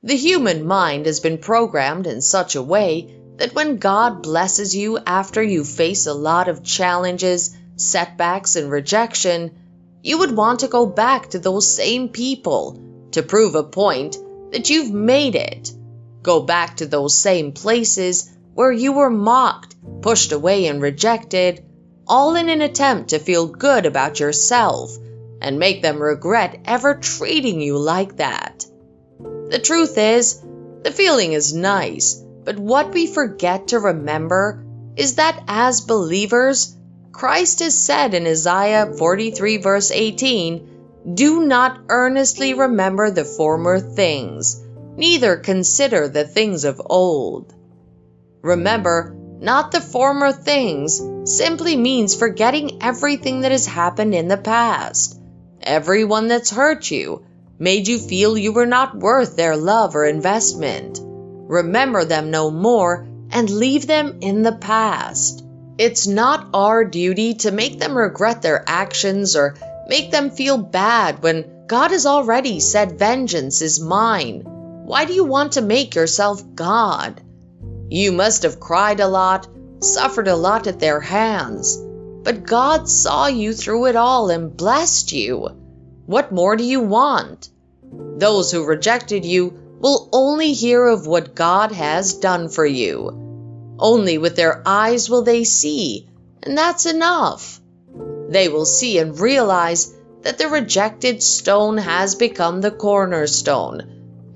The human mind has been programmed in such a way that when God blesses you after you face a lot of challenges, setbacks, and rejection, you would want to go back to those same people to prove a point that you've made it. Go back to those same places where you were mocked, pushed away, and rejected, all in an attempt to feel good about yourself and make them regret ever treating you like that. The truth is, the feeling is nice, but what we forget to remember is that as believers, Christ has said in Isaiah 43 verse 18, "Do not earnestly remember the former things, neither consider the things of old." Remember, not the former things simply means forgetting everything that has happened in the past. Everyone that's hurt you, made you feel you were not worth their love or investment. Remember them no more and leave them in the past. It's not our duty to make them regret their actions or make them feel bad when God has already said vengeance is mine. Why do you want to make yourself God? You must have cried a lot, suffered a lot at their hands, but God saw you through it all and blessed you. What more do you want? Those who rejected you will only hear of what God has done for you. Only with their eyes will they see, and that's enough. They will see and realize that the rejected stone has become the cornerstone.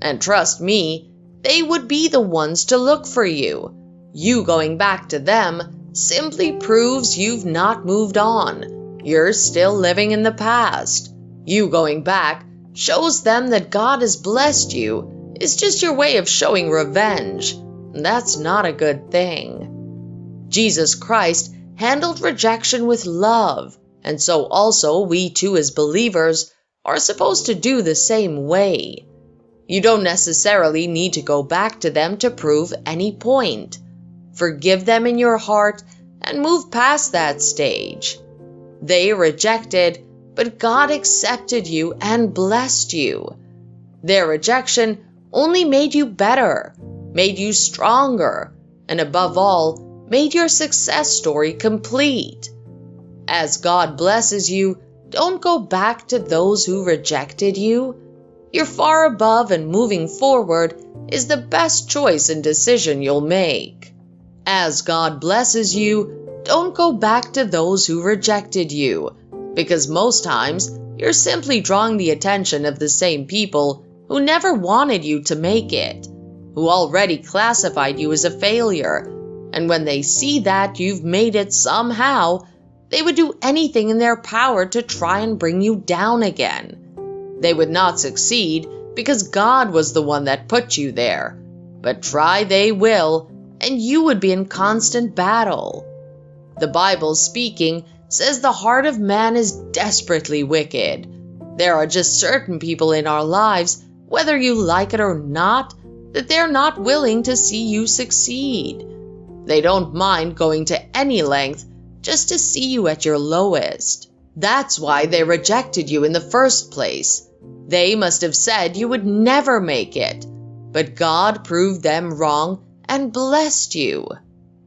And trust me, they would be the ones to look for you. You going back to them simply proves you've not moved on. You're still living in the past. You going back shows them that God has blessed you. It's just your way of showing revenge. That's not a good thing. Jesus Christ handled rejection with love, and so also we too as believers are supposed to do the same way. You don't necessarily need to go back to them to prove any point. Forgive them in your heart and move past that stage. They rejected, but God accepted you and blessed you. Their rejection only made you better, made you stronger, and above all, made your success story complete. As God blesses you, don't go back to those who rejected you. You're far above, and moving forward is the best choice and decision you'll make. As God blesses you, don't go back to those who rejected you, because most times you're simply drawing the attention of the same people who never wanted you to make it, who already classified you as a failure, and when they see that you've made it somehow, they would do anything in their power to try and bring you down again. They would not succeed because God was the one that put you there, but try they will, and you would be in constant battle. The Bible speaking says the heart of man is desperately wicked. There are just certain people in our lives, whether you like it or not, that they're not willing to see you succeed. They don't mind going to any length just to see you at your lowest. That's why they rejected you in the first place. They must have said you would never make it, but God proved them wrong and blessed you.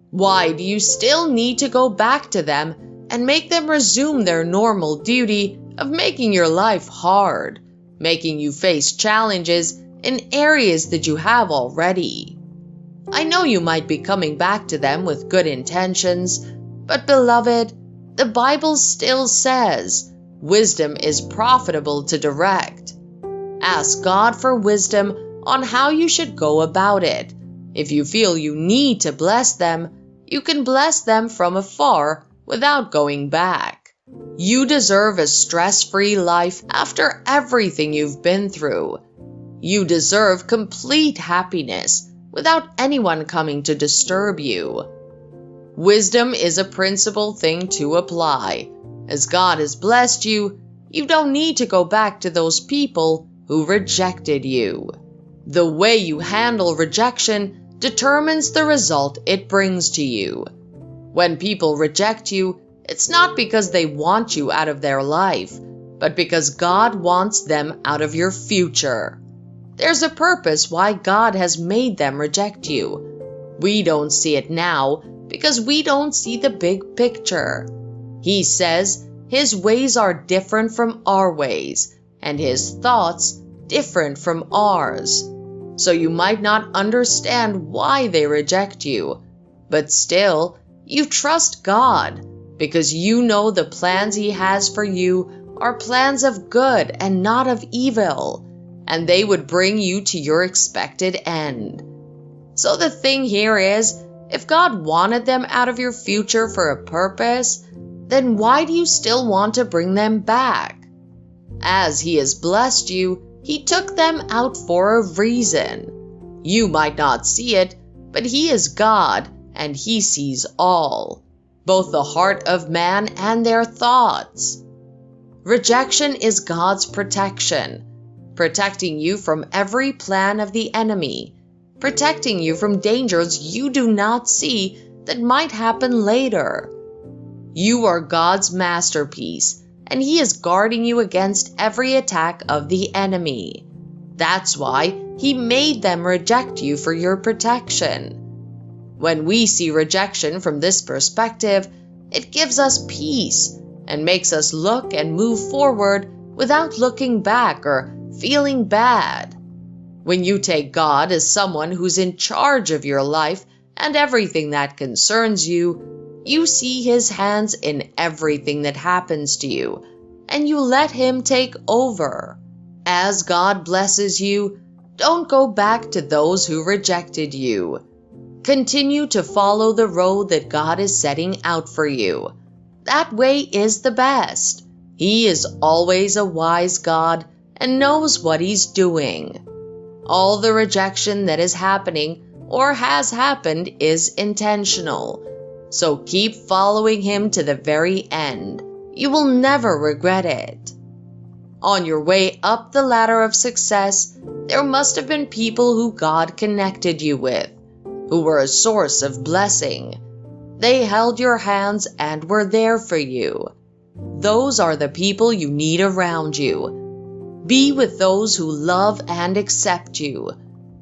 Why do you still need to go back to them and make them resume their normal duty of making your life hard, making you face challenges in areas that you have already? I know you might be coming back to them with good intentions, but beloved, the Bible still says, wisdom is profitable to direct. Ask God for wisdom on how you should go about it. If you feel you need to bless them, you can bless them from afar without going back. You deserve a stress-free life after everything you've been through. You deserve complete happiness without anyone coming to disturb you. Wisdom is a principal thing to apply. As God has blessed you, you don't need to go back to those people who rejected you. The way you handle rejection determines the result it brings to you. When people reject you, it's not because they want you out of their life, but because God wants them out of your future. There's a purpose why God has made them reject you. We don't see it now because we don't see the big picture. He says His ways are different from our ways, and His thoughts different from ours. So you might not understand why they reject you, but still, you trust God because you know the plans He has for you are plans of good and not of evil, and they would bring you to your expected end. So the thing here is, if God wanted them out of your future for a purpose, then why do you still want to bring them back? As He has blessed you, He took them out for a reason. You might not see it, but He is God and He sees all, both the heart of man and their thoughts. Rejection is God's protection, protecting you from every plan of the enemy, protecting you from dangers you do not see that might happen later. You are God's masterpiece, and He is guarding you against every attack of the enemy. That's why He made them reject you for your protection. When we see rejection from this perspective, it gives us peace and makes us look and move forward without looking back or feeling bad. When you take God as someone who's in charge of your life and everything that concerns you, you see His hands in everything that happens to you, and you let Him take over. As God blesses you, don't go back to those who rejected you. Continue to follow the road that God is setting out for you. That way is the best. He is always a wise God and knows what He's doing. All the rejection that is happening or has happened is intentional. So keep following Him to the very end. You will never regret it. On your way up the ladder of success, there must have been people who God connected you with, who were a source of blessing. They held your hands and were there for you. Those are the people you need around you. Be with those who love and accept you,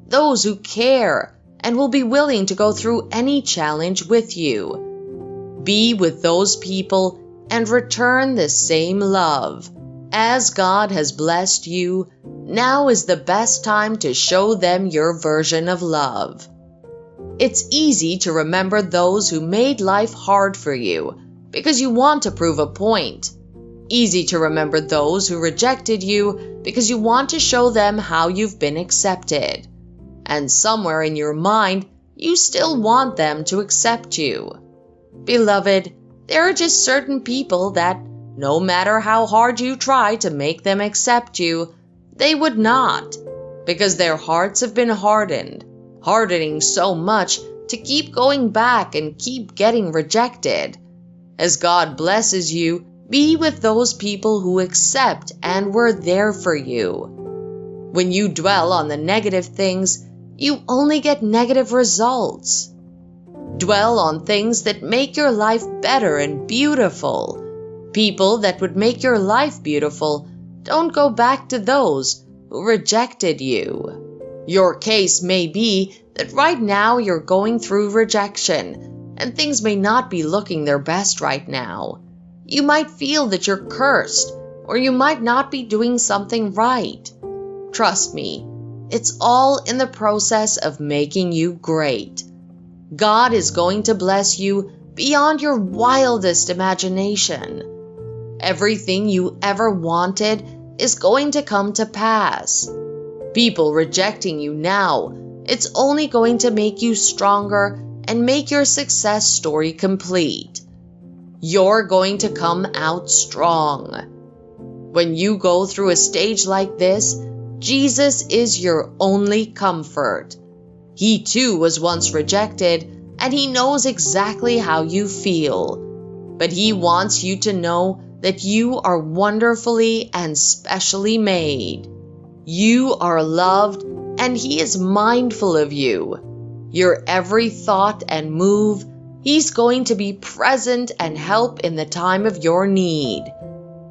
those who care and will be willing to go through any challenge with you. Be with those people and return the same love. As God has blessed you, now is the best time to show them your version of love. It's easy to remember those who made life hard for you because you want to prove a point. Easy to remember those who rejected you because you want to show them how you've been accepted. And somewhere in your mind, you still want them to accept you. Beloved, there are just certain people that, no matter how hard you try to make them accept you, they would not, because their hearts have been hardened, hardening so much to keep going back and keep getting rejected. As God blesses you, be with those people who accept and were there for you. When you dwell on the negative things, you only get negative results. Dwell on things that make your life better and beautiful. People that would make your life beautiful, don't go back to those who rejected you. Your case may be that right now you're going through rejection, and things may not be looking their best right now. You might feel that you're cursed, or you might not be doing something right. Trust me, it's all in the process of making you great. God is going to bless you beyond your wildest imagination. Everything you ever wanted is going to come to pass. People rejecting you now, it's only going to make you stronger and make your success story complete. You're going to come out strong. When you go through a stage like this, Jesus is your only comfort. He too was once rejected, and He knows exactly how you feel. But He wants you to know that you are wonderfully and specially made. You are loved, and He is mindful of you. Your every thought and move, He's going to be present and help in the time of your need.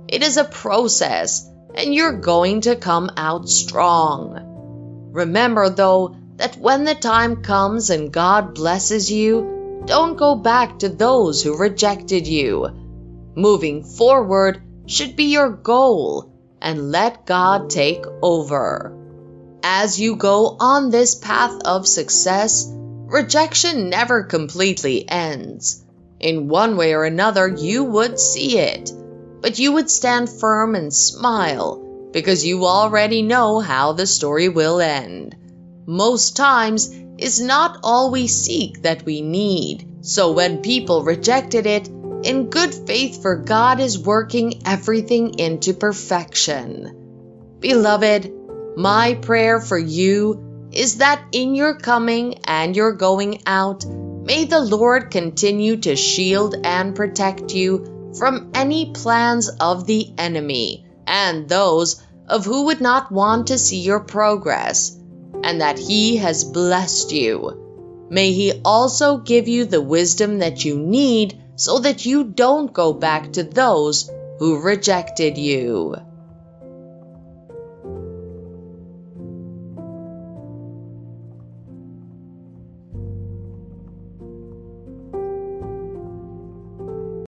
It is a process, and you're going to come out strong. Remember, though, that when the time comes and God blesses you, don't go back to those who rejected you. Moving forward should be your goal, and let God take over. As you go on this path of success, rejection never completely ends. In one way or another, you would see it, but you would stand firm and smile because you already know how the story will end. Most times, it's not all we seek that we need. So when people rejected it, in good faith, for God is working everything into perfection. Beloved, my prayer for you is that in your coming and your going out, may the Lord continue to shield and protect you from any plans of the enemy and those of who would not want to see your progress, and that He has blessed you. May He also give you the wisdom that you need so that you don't go back to those who rejected you.